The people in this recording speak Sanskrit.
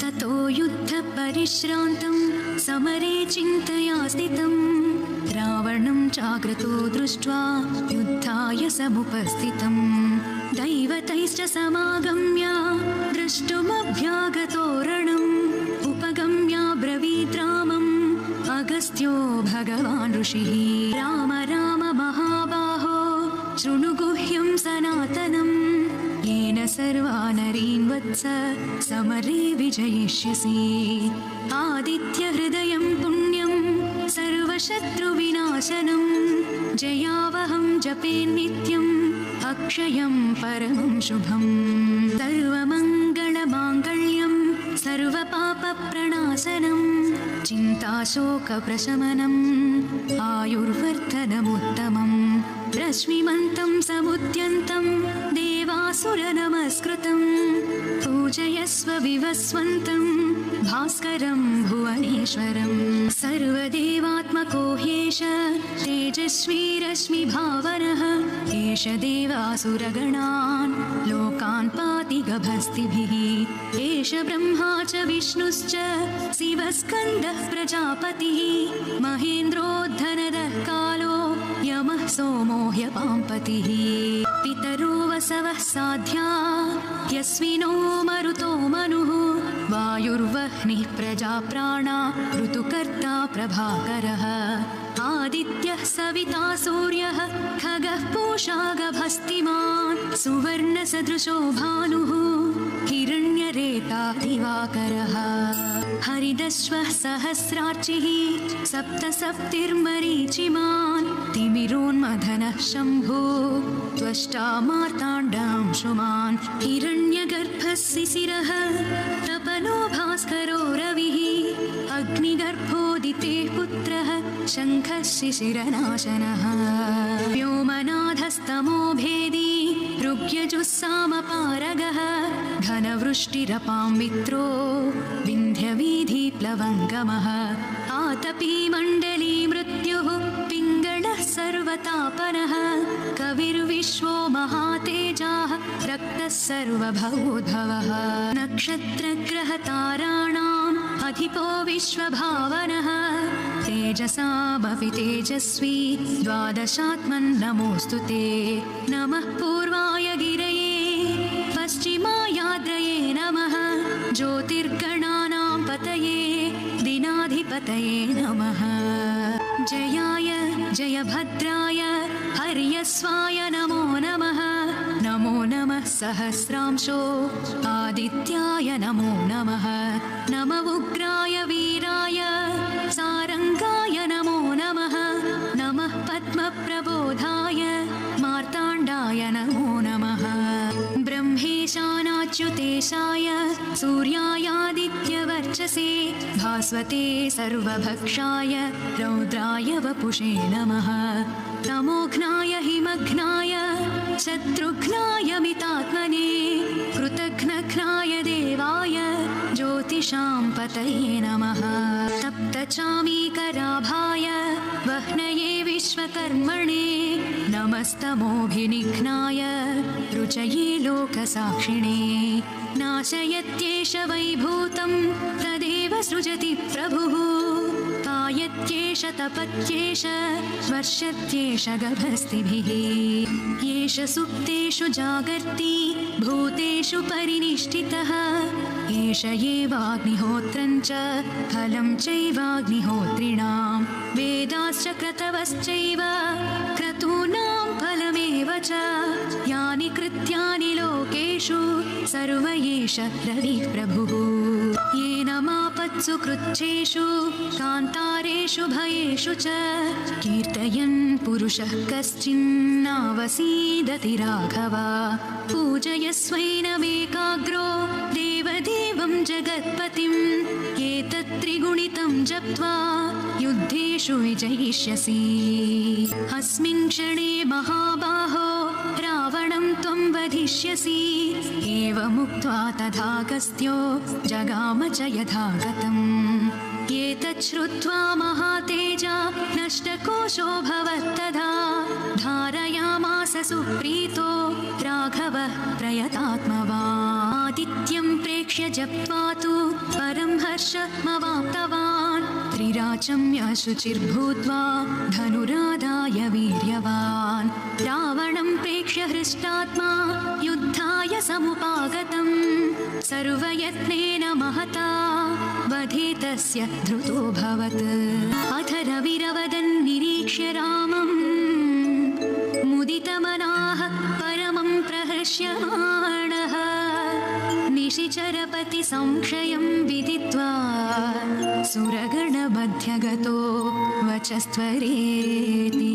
ततो युद्धपरिश्रान्तं समरे चिन्तया स्थितं रावणं चाग्रतो दृष्ट्वा युद्धाय समुपस्थितं दैवतैश्च समागम्य द्रष्टुमभ्यागतो रणम् उपगम्य ब्रवीत् रामम् अगस्त्यो भगवान् ऋषिः राम राम महाबाहो शृणु गुह्यं सनातनम् येन सर्वानरीन् वत्स समरे विजयिष्यसि आदित्यहृदयं पुण्यं सर्वशत्रुविनाशनं जयावहं जपेन्नित्यम् अक्षयं परमं शुभं सर्वमङ्गलमाङ्गल्यं सर्वपापप्रणाशनं चिन्ताशोकप्रशमनम् आयुर्वर्धनमुत्तमम् रश्मिमन्तं समुद्यन्तं देवासुरनमस्कृतं पूजयस्व विवस्वन्तं भास्करं भुवनेश्वरं सर्वदेवात्मको ह्येष तेजस्वी रश्मिभावनः एष देवासुरगणान् लोकान् पाति गभस्तिभिः एष ब्रह्मा च विष्णुश्च शिवस्कन्दः प्रजापतिः महेन्द्रोद्धनदः कालो यमः सोमो ह्यपाम्पतिः पितरो वसवः साध्या यस्मिनो मरुतो मनुः वायुर्वह्निः प्रजाप्राणा ऋतुकर्ता प्रभाकरः आदित्यः सविता सूर्यः खगः पूषा गभस्तिमान् सुवर्णसदृशो भानुः हिरण्यरेता दिवाकरः हरिदश्वः सहस्रार्चिः सप्तसप्तिर्मरीचिमान् तिमिरोन्मथनः शम्भो त्वष्टा मार्ताण्डांशुमान् हिरण्यगर्भः शिशिरः तपनो भास्करो रविः अग्निगर्भोदिते पुत्रः शङ्खः शिशिरनाशनः व्योमनाथस्तमो भेदी ऋग्यजुस्सामपारगः घनवृष्टिरपां मित्रो विन्ध्यवीधिप्लवङ्गमः आतपी मण्डली मृत्युः पिङ्गळः सर्वतापनः कविर्विश्वो महातेजाः रक्तः सर्वभवोद्भवः नक्षत्रग्रहताराणाम् अधिपो विश्वभावनः तेजसामपि तेजस्वी द्वादशात्मन् नमोऽस्तु ते नमः पूर्वाय गिरये पश्चिमायाद्रये नमः ज्योतिर्गणानां पतये दिनाधिपतये नमः जयाय जयभद्राय हर्यस्वाय नमो नमः नमो नमः सहस्रांशो आदित्याय नमो नमः नम उग्राय वीराय सारङ्गाय नमो नमः नमः पद्मप्रबोधाय मार्ताण्डाय नमो नमः ब्रह्मेशानाच्युतेशाय सूर्यायादित्यवर्चसे भास्वते सर्वभक्षाय रौद्राय वपुषे नमः तमोघ्नाय हिमघ्नाय शत्रुघ्नाय मितात्मने कृतघ्नघ्नाय देवाय ज्योतिषां पतये नमः तप्तचामीकराभाय वह्नये विश्वकर्मणे नमस्तमोभिनिघ्नाय रुचये लोकसाक्षिणे नाशयत्येष वैभूतं तदेव सृजति प्रभुः पायत्येष तपत्येष वर्षत्येष गभस्तिभिः येष सुप्तेषु जागर्ति भूतेषु परिनिष्ठितः एष एवाग्निहोत्रं च फलं चैवाग्निहोत्रिणां वेदाश्च क्रतवश्चैव क्रतूनां फलमेव च यानि कृत्यानि लोकेषु सर्व एष रविः प्रभुः येन मापत्सु कृच्छेषु कान्तारेषु भयेषु च कीर्तयन् पुरुषः कश्चिन्नावसीदति राघव पूजयस्वैनमेकाग्रो देवदेवं जगत्पतिम् एतत्त्रिगुणितं जप्त्वा युद्धेषु विजयिष्यसि अस्मिन् क्षणे महाबाहो रावणं त्वं वधिष्यसि एवमुक्त्वा तथागस्त्यो जगाम च यथागतम् एतत् श्रुत्वा महातेजा नष्टकोशो भवत्तदा धारयामास सुप्रीतो राघवः प्रयतात्मवादित्यं प्रेक्ष्य जप्त्वा तु परं हर्षमवाप्तवान् त्रिराचम्य शुचिर्भूत्वा धनुरादाय वीर्यवान् रावणं प्रेक्ष्य हृष्टात्मा युद्धाय समुपागतम् सर्वयत्नेन महता वधितस्य धृतोऽभवत् अथ रविरवदन् निरीक्ष्य रामम् मुदितमनाः परमं प्रहर्ष्यमाणः निशिचरपति संशयं विदित्वा सुरगणमध्यगतो वचस्त्वरेति।